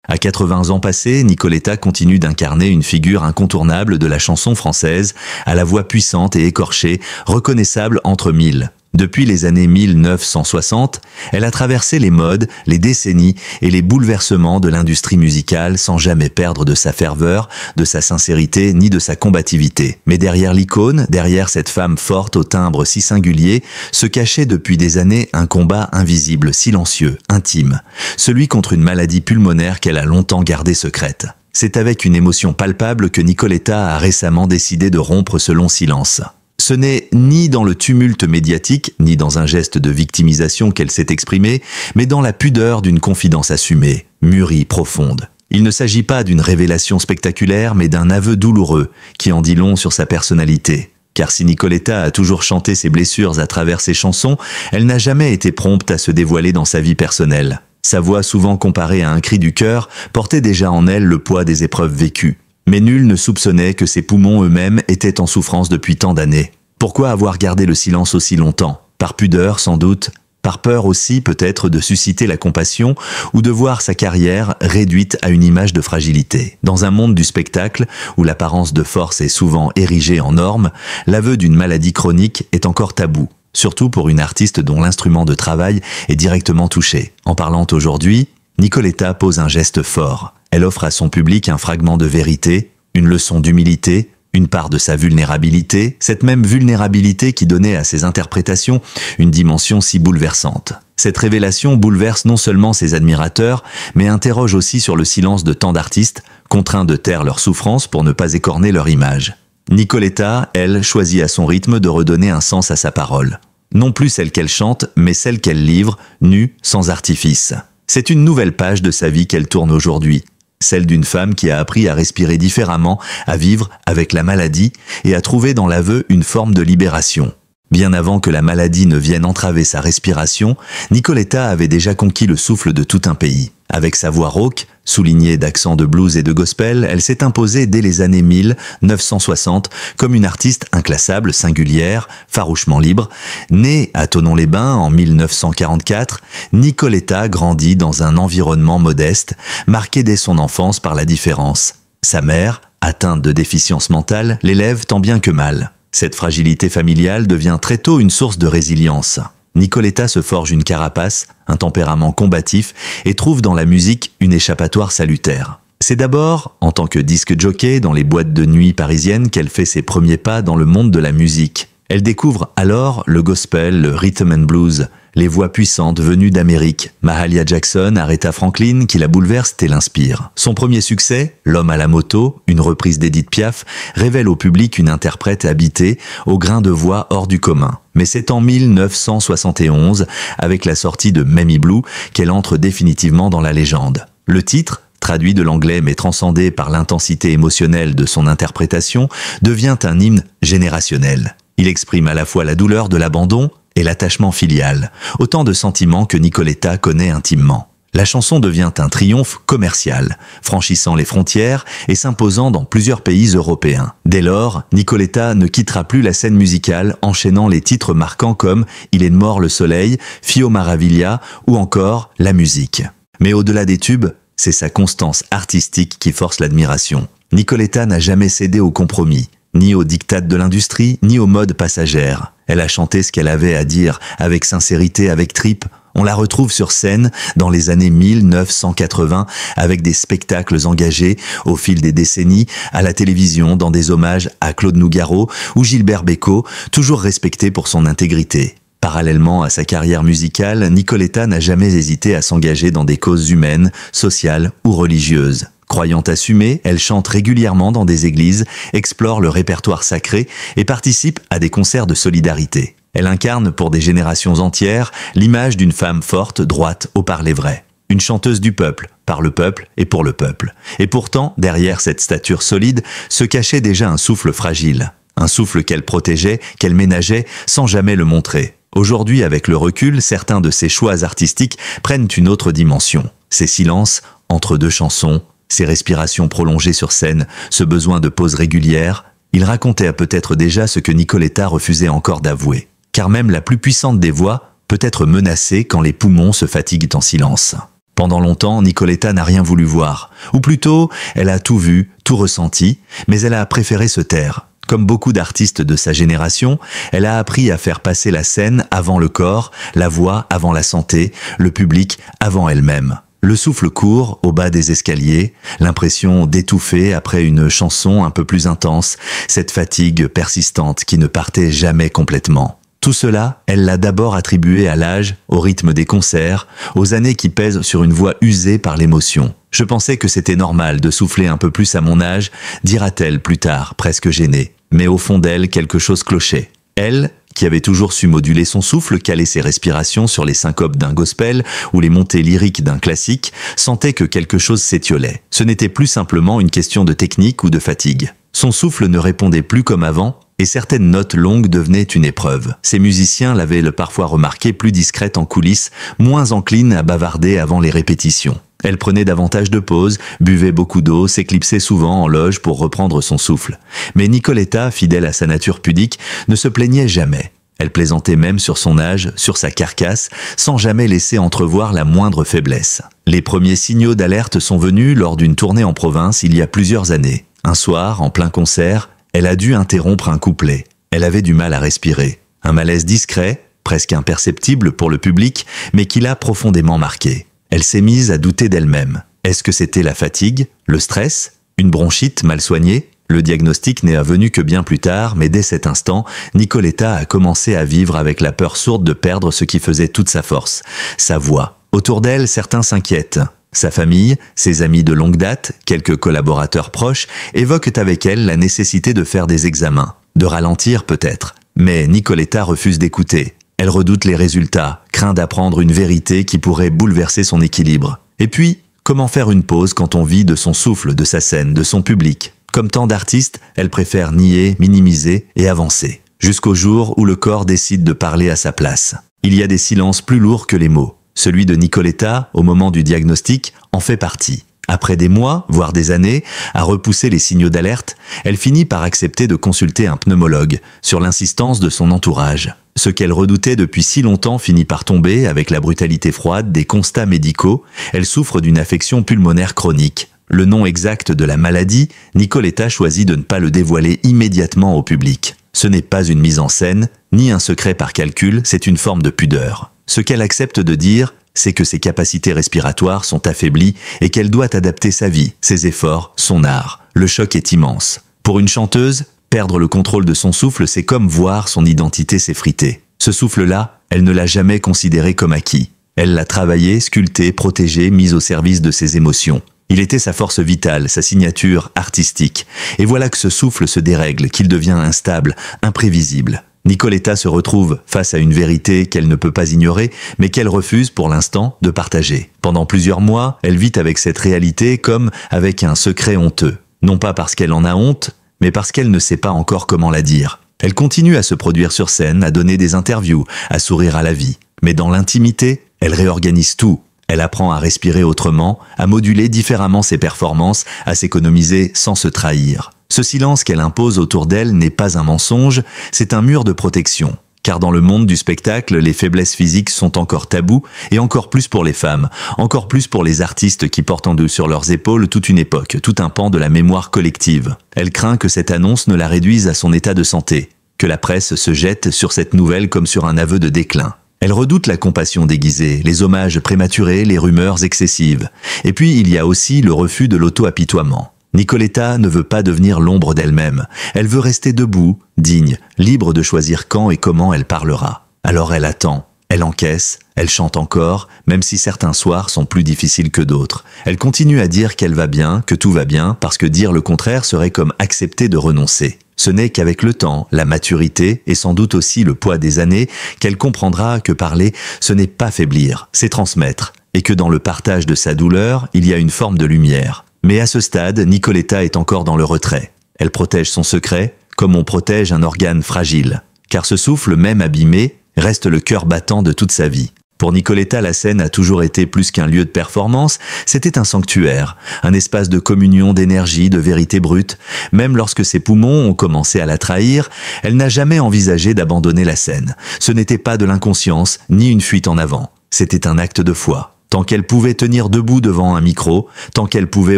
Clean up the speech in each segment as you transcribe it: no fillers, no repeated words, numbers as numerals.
À 80 ans passés, Nicoletta continue d'incarner une figure incontournable de la chanson française, à la voix puissante et écorchée, reconnaissable entre mille. Depuis les années 1960, elle a traversé les modes, les décennies et les bouleversements de l'industrie musicale sans jamais perdre de sa ferveur, de sa sincérité ni de sa combativité. Mais derrière l'icône, derrière cette femme forte au timbre si singulier, se cachait depuis des années un combat invisible, silencieux, intime, celui contre une maladie pulmonaire qu'elle a longtemps gardée secrète. C'est avec une émotion palpable que Nicoletta a récemment décidé de rompre ce long silence. Ce n'est ni dans le tumulte médiatique, ni dans un geste de victimisation qu'elle s'est exprimée, mais dans la pudeur d'une confidence assumée, mûrie, profonde. Il ne s'agit pas d'une révélation spectaculaire, mais d'un aveu douloureux, qui en dit long sur sa personnalité. Car si Nicoletta a toujours chanté ses blessures à travers ses chansons, elle n'a jamais été prompte à se dévoiler dans sa vie personnelle. Sa voix, souvent comparée à un cri du cœur, portait déjà en elle le poids des épreuves vécues. Mais nul ne soupçonnait que ses poumons eux-mêmes étaient en souffrance depuis tant d'années. Pourquoi avoir gardé le silence aussi longtemps? Par pudeur, sans doute. Par peur aussi, peut-être, de susciter la compassion ou de voir sa carrière réduite à une image de fragilité. Dans un monde du spectacle, où l'apparence de force est souvent érigée en norme, l'aveu d'une maladie chronique est encore tabou. Surtout pour une artiste dont l'instrument de travail est directement touché. En parlant aujourd'hui, Nicoletta pose un geste fort. Elle offre à son public un fragment de vérité, une leçon d'humilité, une part de sa vulnérabilité, cette même vulnérabilité qui donnait à ses interprétations une dimension si bouleversante. Cette révélation bouleverse non seulement ses admirateurs, mais interroge aussi sur le silence de tant d'artistes, contraints de taire leur souffrance pour ne pas écorner leur image. Nicoletta, elle, choisit à son rythme de redonner un sens à sa parole. Non plus celle qu'elle chante, mais celle qu'elle livre, nue, sans artifice. C'est une nouvelle page de sa vie qu'elle tourne aujourd'hui. Celle d'une femme qui a appris à respirer différemment, à vivre avec la maladie et à trouver dans l'aveu une forme de libération. Bien avant que la maladie ne vienne entraver sa respiration, Nicoletta avait déjà conquis le souffle de tout un pays. Avec sa voix rauque, soulignée d'accents de blues et de gospel, elle s'est imposée dès les années 1960 comme une artiste inclassable, singulière, farouchement libre. Née à Thonon-les-Bains en 1944, Nicoletta grandit dans un environnement modeste, marqué dès son enfance par la différence. Sa mère, atteinte de déficience mentale, l'élève tant bien que mal. Cette fragilité familiale devient très tôt une source de résilience. Nicoletta se forge une carapace, un tempérament combatif et trouve dans la musique une échappatoire salutaire. C'est d'abord, en tant que disque jockey dans les boîtes de nuit parisiennes qu'elle fait ses premiers pas dans le monde de la musique. Elle découvre alors le gospel, le rhythm and blues, les voix puissantes venues d'Amérique. Mahalia Jackson, Aretha Franklin, qui la bouleverse et l'inspire. Son premier succès, L'homme à la moto, une reprise d'Edith Piaf, révèle au public une interprète habitée, au grain de voix hors du commun. Mais c'est en 1971, avec la sortie de Mamie Blue, qu'elle entre définitivement dans la légende. Le titre, traduit de l'anglais mais transcendé par l'intensité émotionnelle de son interprétation, devient un hymne générationnel. Il exprime à la fois la douleur de l'abandon et l'attachement filial, autant de sentiments que Nicoletta connaît intimement. La chanson devient un triomphe commercial, franchissant les frontières et s'imposant dans plusieurs pays européens. Dès lors, Nicoletta ne quittera plus la scène musicale, enchaînant les titres marquants comme « Il est mort le soleil »,« Fio Maravilla » ou encore « La musique ». Mais au-delà des tubes, c'est sa constance artistique qui force l'admiration. Nicoletta n'a jamais cédé au compromis, ni aux diktats de l'industrie, ni aux modes passagères. Elle a chanté ce qu'elle avait à dire, avec sincérité, avec tripe. On la retrouve sur scène dans les années 1980, avec des spectacles engagés au fil des décennies, à la télévision, dans des hommages à Claude Nougaro ou Gilbert Bécaud, toujours respecté pour son intégrité. Parallèlement à sa carrière musicale, Nicoletta n'a jamais hésité à s'engager dans des causes humaines, sociales ou religieuses. Croyante assumée, elle chante régulièrement dans des églises, explore le répertoire sacré et participe à des concerts de solidarité. Elle incarne pour des générations entières l'image d'une femme forte, droite, au parler vrai. Une chanteuse du peuple, par le peuple et pour le peuple. Et pourtant, derrière cette stature solide, se cachait déjà un souffle fragile. Un souffle qu'elle protégeait, qu'elle ménageait, sans jamais le montrer. Aujourd'hui, avec le recul, certains de ses choix artistiques prennent une autre dimension. Ces silences, entre deux chansons, ces respirations prolongées sur scène, ce besoin de pause régulière, il racontait peut-être déjà ce que Nicoletta refusait encore d'avouer. Car même la plus puissante des voix peut être menacée quand les poumons se fatiguent en silence. Pendant longtemps, Nicoletta n'a rien voulu voir. Ou plutôt, elle a tout vu, tout ressenti, mais elle a préféré se taire. Comme beaucoup d'artistes de sa génération, elle a appris à faire passer la scène avant le corps, la voix avant la santé, le public avant elle-même. Le souffle court au bas des escaliers, l'impression d'étouffer après une chanson un peu plus intense, cette fatigue persistante qui ne partait jamais complètement. Tout cela, elle l'a d'abord attribué à l'âge, au rythme des concerts, aux années qui pèsent sur une voix usée par l'émotion. Je pensais que c'était normal de souffler un peu plus à mon âge, dira-t-elle plus tard, presque gênée. Mais au fond d'elle, quelque chose clochait. Elle, qui avait toujours su moduler son souffle, caler ses respirations sur les syncopes d'un gospel ou les montées lyriques d'un classique, sentait que quelque chose s'étiolait. Ce n'était plus simplement une question de technique ou de fatigue. Son souffle ne répondait plus comme avant, et certaines notes longues devenaient une épreuve. Ses musiciens l'avaient parfois remarquée plus discrète en coulisses, moins encline à bavarder avant les répétitions. Elle prenait davantage de pauses, buvait beaucoup d'eau, s'éclipsait souvent en loge pour reprendre son souffle. Mais Nicoletta, fidèle à sa nature pudique, ne se plaignait jamais. Elle plaisantait même sur son âge, sur sa carcasse, sans jamais laisser entrevoir la moindre faiblesse. Les premiers signaux d'alerte sont venus lors d'une tournée en province il y a plusieurs années. Un soir, en plein concert, elle a dû interrompre un couplet. Elle avait du mal à respirer. Un malaise discret, presque imperceptible pour le public, mais qui l'a profondément marquée. Elle s'est mise à douter d'elle-même. Est-ce que c'était la fatigue, le stress, une bronchite mal soignée? Le diagnostic n'est venu que bien plus tard, mais dès cet instant, Nicoletta a commencé à vivre avec la peur sourde de perdre ce qui faisait toute sa force, sa voix. Autour d'elle, certains s'inquiètent. Sa famille, ses amis de longue date, quelques collaborateurs proches, évoquent avec elle la nécessité de faire des examens, de ralentir peut-être. Mais Nicoletta refuse d'écouter. Elle redoute les résultats, craint d'apprendre une vérité qui pourrait bouleverser son équilibre. Et puis, comment faire une pause quand on vit de son souffle, de sa scène, de son public? Comme tant d'artistes, elle préfère nier, minimiser et avancer. Jusqu'au jour où le corps décide de parler à sa place. Il y a des silences plus lourds que les mots. Celui de Nicoletta, au moment du diagnostic, en fait partie. Après des mois, voire des années, à repousser les signaux d'alerte, elle finit par accepter de consulter un pneumologue, sur l'insistance de son entourage. Ce qu'elle redoutait depuis si longtemps finit par tomber avec la brutalité froide des constats médicaux. Elle souffre d'une affection pulmonaire chronique. Le nom exact de la maladie, Nicoletta choisit de ne pas le dévoiler immédiatement au public. Ce n'est pas une mise en scène, ni un secret par calcul, c'est une forme de pudeur. Ce qu'elle accepte de dire, c'est que ses capacités respiratoires sont affaiblies et qu'elle doit adapter sa vie, ses efforts, son art. Le choc est immense. Pour une chanteuse, perdre le contrôle de son souffle, c'est comme voir son identité s'effriter. Ce souffle-là, elle ne l'a jamais considéré comme acquis. Elle l'a travaillé, sculpté, protégé, mis au service de ses émotions. Il était sa force vitale, sa signature artistique. Et voilà que ce souffle se dérègle, qu'il devient instable, imprévisible. Nicoletta se retrouve face à une vérité qu'elle ne peut pas ignorer, mais qu'elle refuse pour l'instant de partager. Pendant plusieurs mois, elle vit avec cette réalité comme avec un secret honteux. Non pas parce qu'elle en a honte, mais parce qu'elle ne sait pas encore comment la dire. Elle continue à se produire sur scène, à donner des interviews, à sourire à la vie. Mais dans l'intimité, elle réorganise tout. Elle apprend à respirer autrement, à moduler différemment ses performances, à s'économiser sans se trahir. Ce silence qu'elle impose autour d'elle n'est pas un mensonge, c'est un mur de protection. Car dans le monde du spectacle, les faiblesses physiques sont encore tabous, et encore plus pour les femmes, encore plus pour les artistes qui portent en deux sur leurs épaules toute une époque, tout un pan de la mémoire collective. Elle craint que cette annonce ne la réduise à son état de santé, que la presse se jette sur cette nouvelle comme sur un aveu de déclin. Elle redoute la compassion déguisée, les hommages prématurés, les rumeurs excessives. Et puis il y a aussi le refus de l'auto-apitoiement. Nicoletta ne veut pas devenir l'ombre d'elle-même. Elle veut rester debout, digne, libre de choisir quand et comment elle parlera. Alors elle attend, elle encaisse, elle chante encore, même si certains soirs sont plus difficiles que d'autres. Elle continue à dire qu'elle va bien, que tout va bien, parce que dire le contraire serait comme accepter de renoncer. Ce n'est qu'avec le temps, la maturité et sans doute aussi le poids des années qu'elle comprendra que parler, ce n'est pas faiblir, c'est transmettre, et que dans le partage de sa douleur, il y a une forme de lumière. Mais à ce stade, Nicoletta est encore dans le retrait. Elle protège son secret, comme on protège un organe fragile. Car ce souffle, même abîmé, reste le cœur battant de toute sa vie. Pour Nicoletta, la scène a toujours été plus qu'un lieu de performance, c'était un sanctuaire, un espace de communion d'énergie, de vérité brute. Même lorsque ses poumons ont commencé à la trahir, elle n'a jamais envisagé d'abandonner la scène. Ce n'était pas de l'inconscience, ni une fuite en avant. C'était un acte de foi. Tant qu'elle pouvait tenir debout devant un micro, tant qu'elle pouvait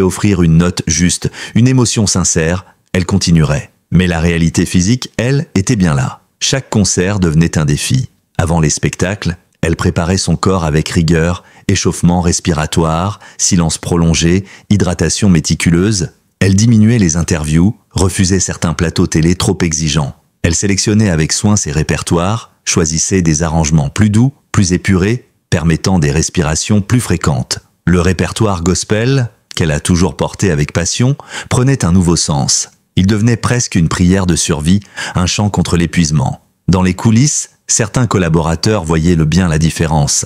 offrir une note juste, une émotion sincère, elle continuerait. Mais la réalité physique, elle, était bien là. Chaque concert devenait un défi. Avant les spectacles, elle préparait son corps avec rigueur, échauffement respiratoire, silence prolongé, hydratation méticuleuse. Elle diminuait les interviews, refusait certains plateaux télé trop exigeants. Elle sélectionnait avec soin ses répertoires, choisissait des arrangements plus doux, plus épurés, permettant des respirations plus fréquentes. Le répertoire gospel, qu'elle a toujours porté avec passion, prenait un nouveau sens. Il devenait presque une prière de survie, un chant contre l'épuisement. Dans les coulisses, certains collaborateurs voyaient le bien la différence.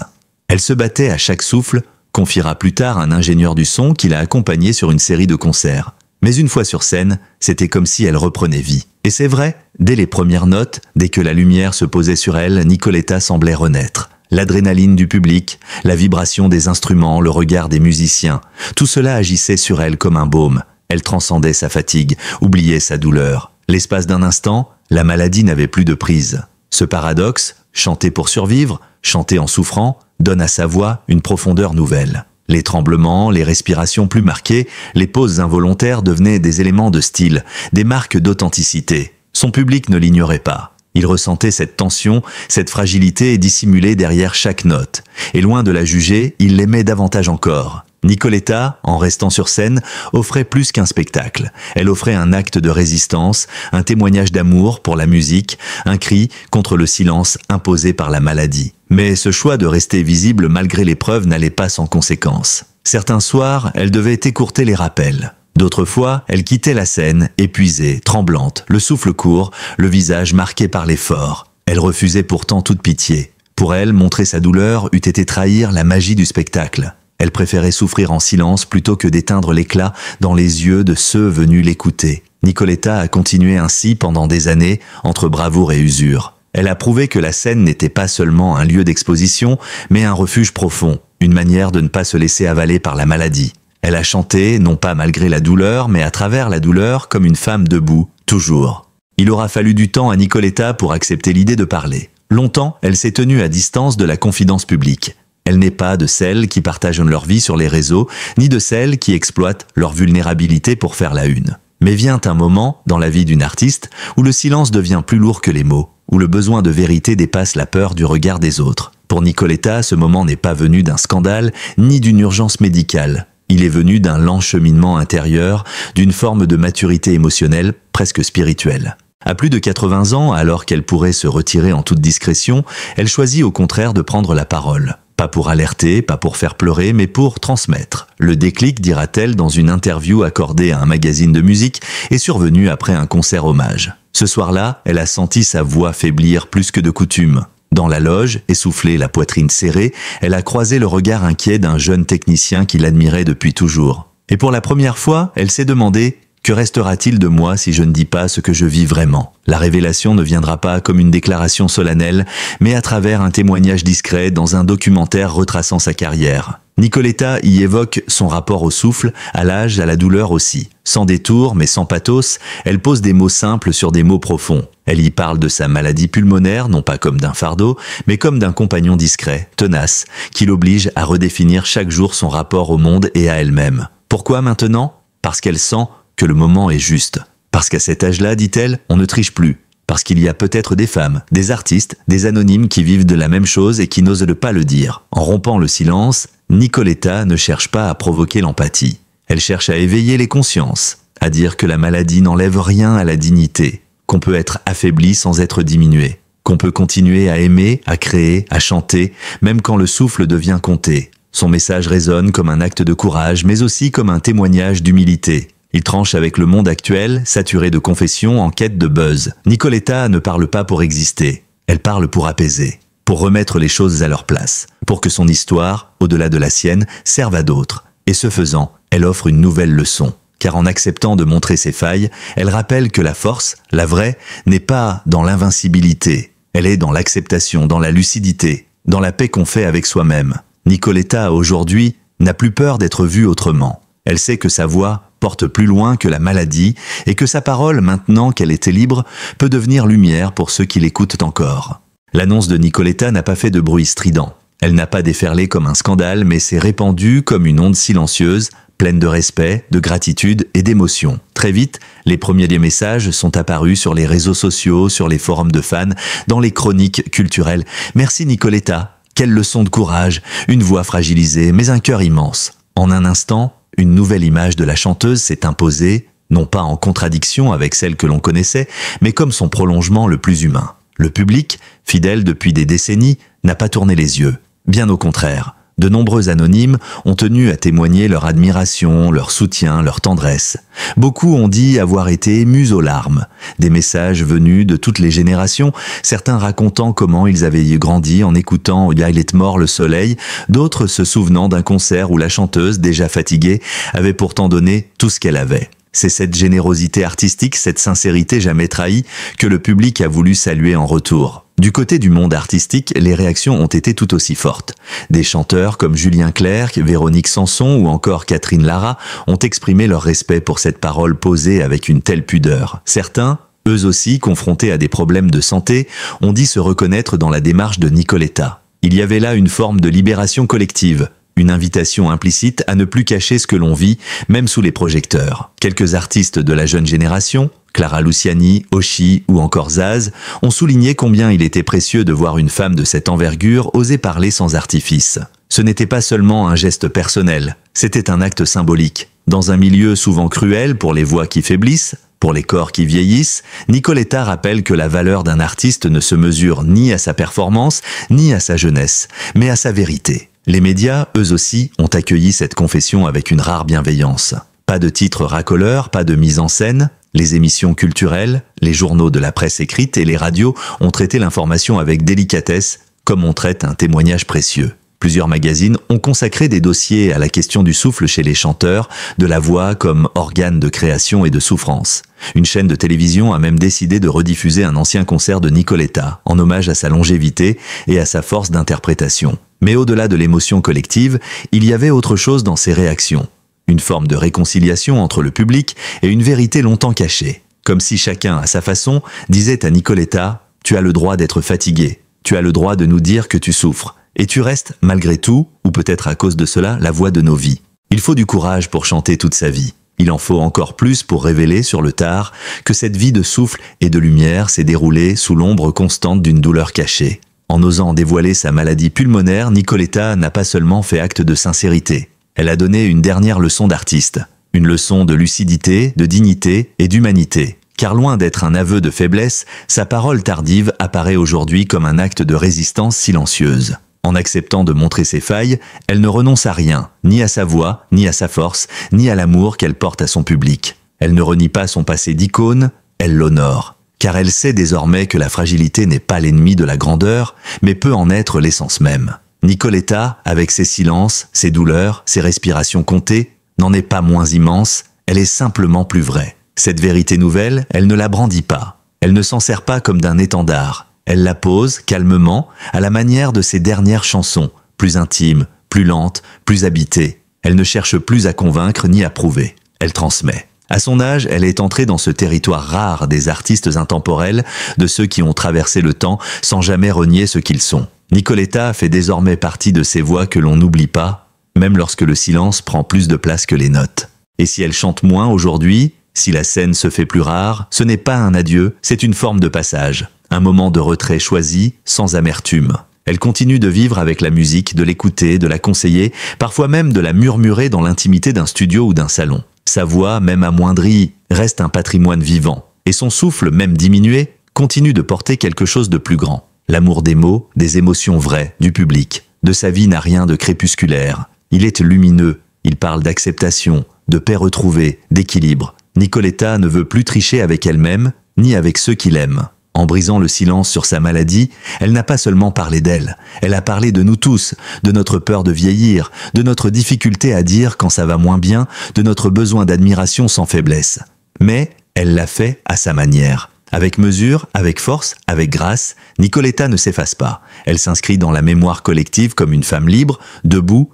Elle se battait à chaque souffle, confiera plus tard un ingénieur du son qui l'a accompagnée sur une série de concerts. Mais une fois sur scène, c'était comme si elle reprenait vie. Et c'est vrai, dès les premières notes, dès que la lumière se posait sur elle, Nicoletta semblait renaître. L'adrénaline du public, la vibration des instruments, le regard des musiciens, tout cela agissait sur elle comme un baume. Elle transcendait sa fatigue, oubliait sa douleur. L'espace d'un instant, la maladie n'avait plus de prise. Ce paradoxe, chanter pour survivre, chanter en souffrant, donne à sa voix une profondeur nouvelle. Les tremblements, les respirations plus marquées, les pauses involontaires devenaient des éléments de style, des marques d'authenticité. Son public ne l'ignorait pas. Il ressentait cette tension, cette fragilité dissimulée derrière chaque note. Et loin de la juger, il l'aimait davantage encore. Nicoletta, en restant sur scène, offrait plus qu'un spectacle. Elle offrait un acte de résistance, un témoignage d'amour pour la musique, un cri contre le silence imposé par la maladie. Mais ce choix de rester visible malgré l'épreuve n'allait pas sans conséquences. Certains soirs, elle devait écourter les rappels. D'autres fois, elle quittait la scène, épuisée, tremblante, le souffle court, le visage marqué par l'effort. Elle refusait pourtant toute pitié. Pour elle, montrer sa douleur eût été trahir la magie du spectacle. Elle préférait souffrir en silence plutôt que d'éteindre l'éclat dans les yeux de ceux venus l'écouter. Nicoletta a continué ainsi pendant des années, entre bravoure et usure. Elle a prouvé que la scène n'était pas seulement un lieu d'exposition, mais un refuge profond, une manière de ne pas se laisser avaler par la maladie. Elle a chanté, non pas malgré la douleur, mais à travers la douleur, comme une femme debout, toujours. Il aura fallu du temps à Nicoletta pour accepter l'idée de parler. Longtemps, elle s'est tenue à distance de la confidence publique. Elle n'est pas de celles qui partagent leur vie sur les réseaux, ni de celles qui exploitent leur vulnérabilité pour faire la une. Mais vient un moment, dans la vie d'une artiste, où le silence devient plus lourd que les mots, où le besoin de vérité dépasse la peur du regard des autres. Pour Nicoletta, ce moment n'est pas venu d'un scandale, ni d'une urgence médicale. Il est venu d'un lent cheminement intérieur, d'une forme de maturité émotionnelle, presque spirituelle. À plus de 80 ans, alors qu'elle pourrait se retirer en toute discrétion, elle choisit au contraire de prendre la parole. Pas pour alerter, pas pour faire pleurer, mais pour transmettre. Le déclic, dira-t-elle dans une interview accordée à un magazine de musique, est survenu après un concert hommage. Ce soir-là, elle a senti sa voix faiblir plus que de coutume. Dans la loge, essoufflée, la poitrine serrée, elle a croisé le regard inquiet d'un jeune technicien qui l'admirait depuis toujours. Et pour la première fois, elle s'est demandé « Que restera-t-il de moi si je ne dis pas ce que je vis vraiment ?» La révélation ne viendra pas comme une déclaration solennelle, mais à travers un témoignage discret dans un documentaire retraçant sa carrière. Nicoletta y évoque son rapport au souffle, à l'âge, à la douleur aussi. Sans détour, mais sans pathos, elle pose des mots simples sur des mots profonds. Elle y parle de sa maladie pulmonaire, non pas comme d'un fardeau, mais comme d'un compagnon discret, tenace, qui l'oblige à redéfinir chaque jour son rapport au monde et à elle-même. Pourquoi maintenant ? Parce qu'elle sent que le moment est juste. Parce qu'à cet âge-là, dit-elle, on ne triche plus. Parce qu'il y a peut-être des femmes, des artistes, des anonymes qui vivent de la même chose et qui n'osent pas le dire. En rompant le silence, Nicoletta ne cherche pas à provoquer l'empathie. Elle cherche à éveiller les consciences, à dire que la maladie n'enlève rien à la dignité, qu'on peut être affaibli sans être diminué, qu'on peut continuer à aimer, à créer, à chanter, même quand le souffle devient compté. Son message résonne comme un acte de courage, mais aussi comme un témoignage d'humilité. Il tranche avec le monde actuel, saturé de confessions en quête de buzz. Nicoletta ne parle pas pour exister, elle parle pour apaiser, pour remettre les choses à leur place, pour que son histoire, au-delà de la sienne, serve à d'autres. Et ce faisant, elle offre une nouvelle leçon. Car en acceptant de montrer ses failles, elle rappelle que la force, la vraie, n'est pas dans l'invincibilité. Elle est dans l'acceptation, dans la lucidité, dans la paix qu'on fait avec soi-même. Nicoletta, aujourd'hui, n'a plus peur d'être vue autrement. Elle sait que sa voix porte plus loin que la maladie et que sa parole, maintenant qu'elle était libre, peut devenir lumière pour ceux qui l'écoutent encore. L'annonce de Nicoletta n'a pas fait de bruit strident. Elle n'a pas déferlé comme un scandale, mais s'est répandue comme une onde silencieuse, pleine de respect, de gratitude et d'émotion. Très vite, les premiers messages sont apparus sur les réseaux sociaux, sur les forums de fans, dans les chroniques culturelles. Merci Nicoletta, quelle leçon de courage, une voix fragilisée, mais un cœur immense. En un instant, une nouvelle image de la chanteuse s'est imposée, non pas en contradiction avec celle que l'on connaissait, mais comme son prolongement le plus humain. Le public, fidèle depuis des décennies, n'a pas tourné les yeux. Bien au contraire. De nombreux anonymes ont tenu à témoigner leur admiration, leur soutien, leur tendresse. Beaucoup ont dit avoir été émus aux larmes. Des messages venus de toutes les générations, certains racontant comment ils avaient grandi en écoutant « Il est mort le soleil », d'autres se souvenant d'un concert où la chanteuse, déjà fatiguée, avait pourtant donné tout ce qu'elle avait. C'est cette générosité artistique, cette sincérité jamais trahie, que le public a voulu saluer en retour. Du côté du monde artistique, les réactions ont été tout aussi fortes. Des chanteurs comme Julien Clerc, Véronique Sanson ou encore Catherine Lara ont exprimé leur respect pour cette parole posée avec une telle pudeur. Certains, eux aussi confrontés à des problèmes de santé, ont dit se reconnaître dans la démarche de Nicoletta. Il y avait là une forme de libération collective. Une invitation implicite à ne plus cacher ce que l'on vit, même sous les projecteurs. Quelques artistes de la jeune génération, Clara Luciani, Oshi ou encore Zaz, ont souligné combien il était précieux de voir une femme de cette envergure oser parler sans artifice. Ce n'était pas seulement un geste personnel, c'était un acte symbolique. Dans un milieu souvent cruel pour les voix qui faiblissent, pour les corps qui vieillissent, Nicoletta rappelle que la valeur d'un artiste ne se mesure ni à sa performance, ni à sa jeunesse, mais à sa vérité. Les médias, eux aussi, ont accueilli cette confession avec une rare bienveillance. Pas de titres racoleurs, pas de mise en scène. Les émissions culturelles, les journaux de la presse écrite et les radios ont traité l'information avec délicatesse, comme on traite un témoignage précieux. Plusieurs magazines ont consacré des dossiers à la question du souffle chez les chanteurs, de la voix comme organe de création et de souffrance. Une chaîne de télévision a même décidé de rediffuser un ancien concert de Nicoletta, en hommage à sa longévité et à sa force d'interprétation. Mais au-delà de l'émotion collective, il y avait autre chose dans ces réactions. Une forme de réconciliation entre le public et une vérité longtemps cachée. Comme si chacun, à sa façon, disait à Nicoletta « Tu as le droit d'être fatigué, tu as le droit de nous dire que tu souffres. Et tu restes, malgré tout, ou peut-être à cause de cela, la voix de nos vies. Il faut du courage pour chanter toute sa vie. Il en faut encore plus pour révéler sur le tard que cette vie de souffle et de lumière s'est déroulée sous l'ombre constante d'une douleur cachée. En osant dévoiler sa maladie pulmonaire, Nicoletta n'a pas seulement fait acte de sincérité. Elle a donné une dernière leçon d'artiste. Une leçon de lucidité, de dignité et d'humanité. Car loin d'être un aveu de faiblesse, sa parole tardive apparaît aujourd'hui comme un acte de résistance silencieuse. En acceptant de montrer ses failles, elle ne renonce à rien, ni à sa voix, ni à sa force, ni à l'amour qu'elle porte à son public. Elle ne renie pas son passé d'icône, elle l'honore. Car elle sait désormais que la fragilité n'est pas l'ennemi de la grandeur, mais peut en être l'essence même. Nicoletta, avec ses silences, ses douleurs, ses respirations comptées, n'en est pas moins immense, elle est simplement plus vraie. Cette vérité nouvelle, elle ne la brandit pas. Elle ne s'en sert pas comme d'un étendard. Elle la pose, calmement, à la manière de ses dernières chansons, plus intimes, plus lentes, plus habitées. Elle ne cherche plus à convaincre ni à prouver. Elle transmet. À son âge, elle est entrée dans ce territoire rare des artistes intemporels, de ceux qui ont traversé le temps sans jamais renier ce qu'ils sont. Nicoletta fait désormais partie de ces voix que l'on n'oublie pas, même lorsque le silence prend plus de place que les notes. Et si elle chante moins aujourd'hui, si la scène se fait plus rare, ce n'est pas un adieu, c'est une forme de passage. Un moment de retrait choisi, sans amertume. Elle continue de vivre avec la musique, de l'écouter, de la conseiller, parfois même de la murmurer dans l'intimité d'un studio ou d'un salon. Sa voix, même amoindrie, reste un patrimoine vivant. Et son souffle, même diminué, continue de porter quelque chose de plus grand. L'amour des mots, des émotions vraies, du public. De sa vie n'a rien de crépusculaire. Il est lumineux, il parle d'acceptation, de paix retrouvée, d'équilibre. Nicoletta ne veut plus tricher avec elle-même, ni avec ceux qui l'aiment. En brisant le silence sur sa maladie, elle n'a pas seulement parlé d'elle, elle a parlé de nous tous, de notre peur de vieillir, de notre difficulté à dire quand ça va moins bien, de notre besoin d'admiration sans faiblesse. Mais elle l'a fait à sa manière. Avec mesure, avec force, avec grâce, Nicoletta ne s'efface pas. Elle s'inscrit dans la mémoire collective comme une femme libre, debout,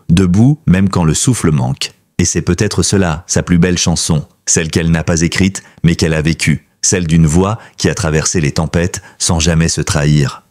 même quand le souffle manque. Et c'est peut-être cela, sa plus belle chanson, celle qu'elle n'a pas écrite, mais qu'elle a vécue. Celle d'une voix qui a traversé les tempêtes sans jamais se trahir.